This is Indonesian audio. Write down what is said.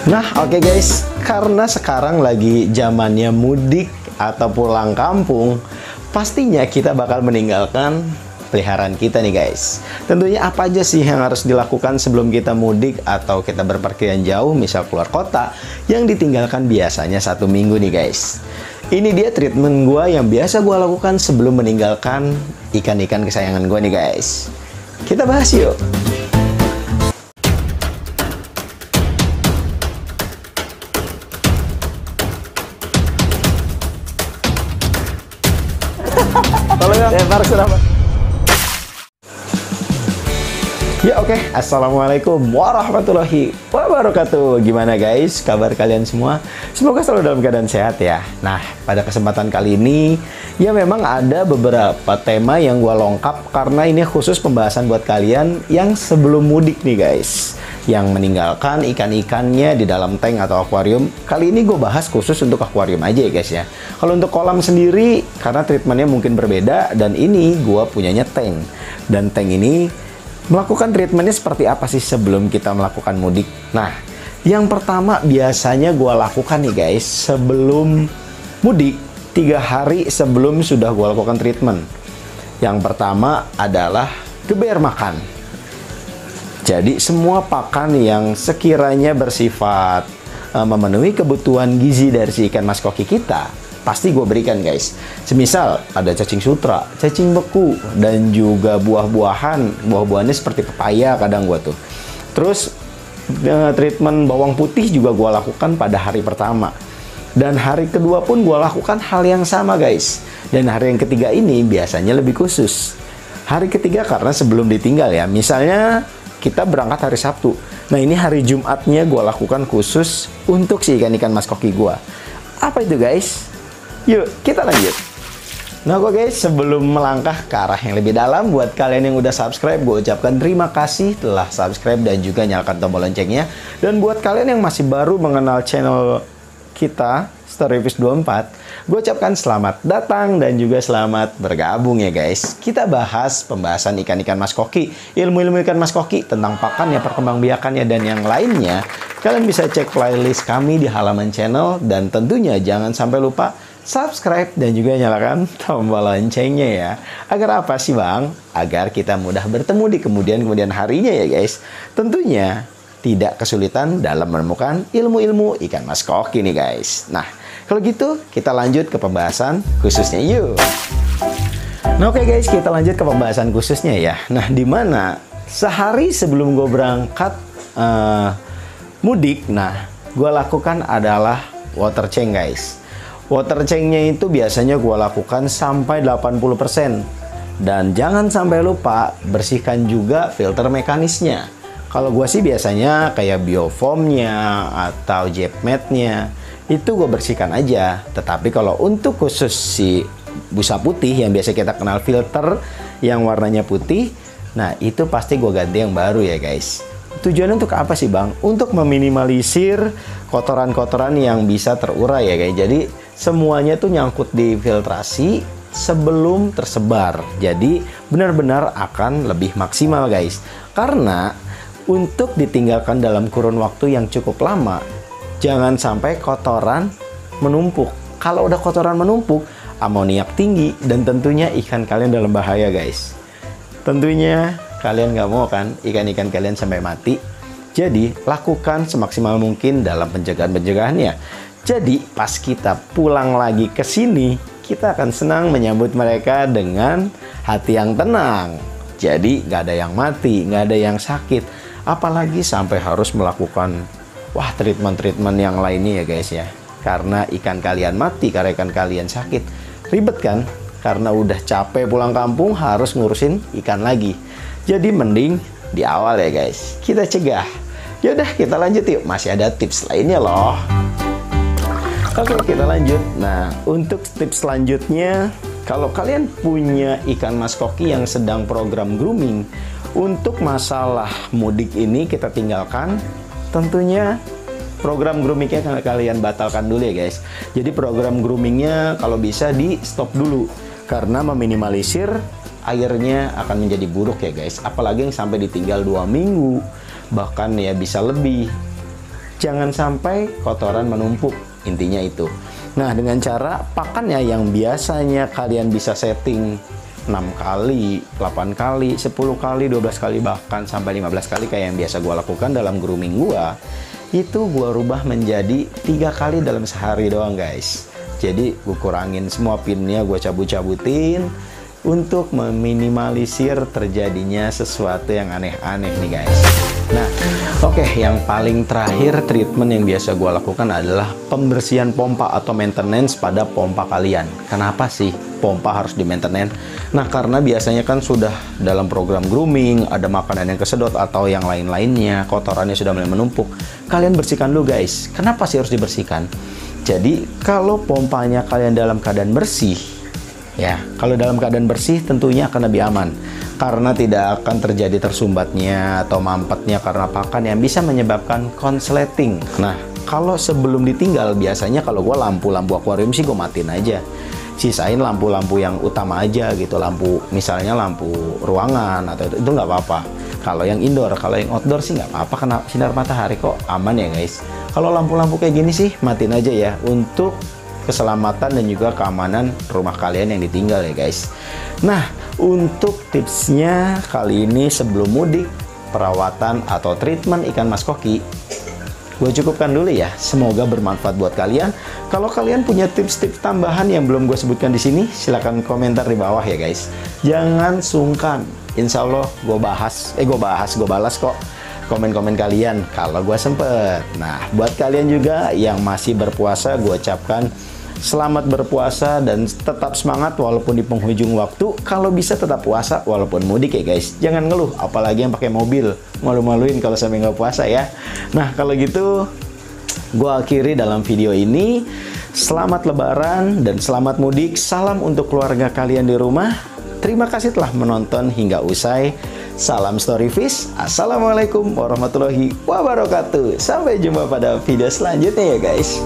Nah, oke guys, karena sekarang lagi zamannya mudik atau pulang kampung, pastinya kita bakal meninggalkan peliharaan kita nih guys. Tentunya apa aja sih yang harus dilakukan sebelum kita mudik atau kita berpergian jauh, misal keluar kota, yang ditinggalkan biasanya 1 minggu nih guys. Ini dia treatment gua yang biasa gua lakukan sebelum meninggalkan ikan-ikan kesayangan gua nih guys. Kita bahas yuk. Tolong ya, lempar kenapa? Ya oke, Assalamualaikum warahmatullahi wabarakatuh. Gimana guys, kabar kalian semua? Semoga selalu dalam keadaan sehat ya. Nah, pada kesempatan kali ini, ya memang ada beberapa tema yang gue lengkap karena ini khusus pembahasan buat kalian yang sebelum mudik nih guys, yang meninggalkan ikan-ikannya di dalam tank atau akuarium. Kali ini gue bahas khusus untuk akuarium aja ya guys ya. Kalau untuk kolam sendiri, karena treatmentnya mungkin berbeda, dan ini gue punyanya tank. Dan tank ini melakukan treatmentnya seperti apa sih sebelum kita melakukan mudik? Nah, yang pertama biasanya gue lakukan nih guys, sebelum mudik, 3 hari sebelum sudah gue lakukan treatment. Yang pertama adalah geber makan. Jadi semua pakan yang sekiranya bersifat memenuhi kebutuhan gizi dari si ikan mas koki kita, pasti gue berikan guys. Semisal ada cacing sutra, cacing beku, dan juga buah-buahan. Buah-buahannya seperti pepaya kadang gue tuh. Terus treatment bawang putih juga gue lakukan pada hari pertama. Dan hari kedua pun gue lakukan hal yang sama guys. Dan hari yang ketiga ini biasanya lebih khusus. Hari ketiga karena sebelum ditinggal ya. Misalnya kita berangkat hari Sabtu. Nah ini hari Jumatnya gue lakukan khusus untuk si ikan-ikan mas koki gue. Apa itu guys? Yuk, kita lanjut. Nah kok guys, sebelum melangkah ke arah yang lebih dalam, buat kalian yang udah subscribe, gue ucapkan terima kasih telah subscribe dan juga nyalakan tombol loncengnya. Dan buat kalian yang masih baru mengenal channel kita, Storyfish 24, gue ucapkan selamat datang dan juga selamat bergabung ya guys. Kita bahas pembahasan ikan-ikan mas koki, ilmu-ilmu ikan mas koki, tentang pakannya, perkembangbiakannya, dan yang lainnya. Kalian bisa cek playlist kami di halaman channel, dan tentunya jangan sampai lupa subscribe dan juga nyalakan tombol loncengnya ya. Agar apa sih bang? Agar kita mudah bertemu di kemudian harinya ya guys. Tentunya tidak kesulitan dalam menemukan ilmu-ilmu ikan mas koki nih guys. Nah, kalau gitu kita lanjut ke pembahasan khususnya yuk. Nah oke guys, kita lanjut ke pembahasan khususnya ya. Nah, dimana sehari sebelum gue berangkat mudik, nah gue lakukan adalah water change guys. Water change-nya itu biasanya gue lakukan sampai 80%. Dan jangan sampai lupa bersihkan juga filter mekanisnya. Kalau gue sih biasanya kayak biofoamnya atau jet mat-nya itu gue bersihkan aja. Tetapi kalau untuk khusus si busa putih yang biasa kita kenal filter yang warnanya putih, nah itu pasti gue ganti yang baru ya guys. Tujuannya untuk apa sih bang? Untuk meminimalisir kotoran-kotoran yang bisa terurai ya guys. Jadi semuanya tuh nyangkut di filtrasi sebelum tersebar. Jadi benar-benar akan lebih maksimal guys. Karena untuk ditinggalkan dalam kurun waktu yang cukup lama, jangan sampai kotoran menumpuk. Kalau udah kotoran menumpuk, amoniak tinggi, dan tentunya ikan kalian dalam bahaya guys. Tentunya kalian nggak mau kan ikan-ikan kalian sampai mati. Jadi lakukan semaksimal mungkin dalam pencegahan-pencegahannya. Jadi pas kita pulang lagi ke sini, kita akan senang menyambut mereka dengan hati yang tenang. Jadi nggak ada yang mati, nggak ada yang sakit. Apalagi sampai harus melakukan treatment-treatment yang lainnya ya guys ya. Karena ikan kalian mati, karena ikan kalian sakit. Ribet kan? Karena udah capek pulang kampung harus ngurusin ikan lagi. Jadi mending di awal ya guys, kita cegah. Yaudah kita lanjut yuk, masih ada tips lainnya loh. Oke kita lanjut. Nah untuk tips selanjutnya, kalau kalian punya ikan mas koki yang sedang program grooming, untuk masalah mudik ini kita tinggalkan. Tentunya program groomingnya kalian batalkan dulu ya guys. Jadi program groomingnya kalau bisa di stop dulu, karena meminimalisir airnya akan menjadi buruk ya guys. Apalagi yang sampai ditinggal 2 minggu, bahkan ya bisa lebih. Jangan sampai kotoran menumpuk, intinya itu. Nah, dengan cara pakannya yang biasanya kalian bisa setting 6 kali, 8 kali, 10 kali, 12 kali, bahkan sampai 15 kali kayak yang biasa gue lakukan dalam grooming gue, itu gue rubah menjadi 3 kali dalam sehari doang guys. Jadi gue kurangin semua pinnya, gue cabut-cabutin untuk meminimalisir terjadinya sesuatu yang aneh-aneh nih guys. Nah, oke, yang paling terakhir treatment yang biasa gue lakukan adalah pembersihan pompa atau maintenance pada pompa kalian. Kenapa sih pompa harus di maintenance? Nah, karena biasanya kan sudah dalam program grooming, ada makanan yang kesedot atau yang lain-lainnya, kotorannya sudah mulai menumpuk. Kalian bersihkan dulu guys. Kenapa sih harus dibersihkan? Jadi, kalau pompanya kalian dalam keadaan bersih, ya, kalau dalam keadaan bersih tentunya akan lebih aman. Karena tidak akan terjadi tersumbatnya atau mampetnya karena pakan yang bisa menyebabkan konsleting. Nah, kalau sebelum ditinggal, biasanya kalau gue lampu-lampu akuarium sih gue matiin aja. Sisain lampu-lampu yang utama aja gitu. Lampu, misalnya lampu ruangan atau itu nggak apa-apa. Kalau yang indoor, kalau yang outdoor sih nggak apa-apa, kena sinar matahari kok, aman ya guys. Kalau lampu-lampu kayak gini sih matiin aja ya, untuk keselamatan dan juga keamanan rumah kalian yang ditinggal ya guys. Nah, untuk tipsnya kali ini sebelum mudik, perawatan atau treatment ikan mas koki, gue cukupkan dulu ya. Semoga bermanfaat buat kalian. Kalau kalian punya tips-tips tambahan yang belum gue sebutkan di sini, silahkan komentar di bawah ya guys. Jangan sungkan, insya Allah gue balas kok komen-komen kalian kalau gue sempet. Nah, buat kalian juga yang masih berpuasa, gue ucapkan selamat berpuasa dan tetap semangat walaupun di penghujung waktu. Kalau bisa tetap puasa walaupun mudik ya guys. Jangan ngeluh, apalagi yang pakai mobil. Malu-maluin kalau sampai nggak puasa ya. Nah, kalau gitu gue akhiri dalam video ini. Selamat lebaran dan selamat mudik. Salam untuk keluarga kalian di rumah. Terima kasih telah menonton hingga usai. Salam Storyfish. Assalamualaikum warahmatullahi wabarakatuh. Sampai jumpa pada video selanjutnya ya guys.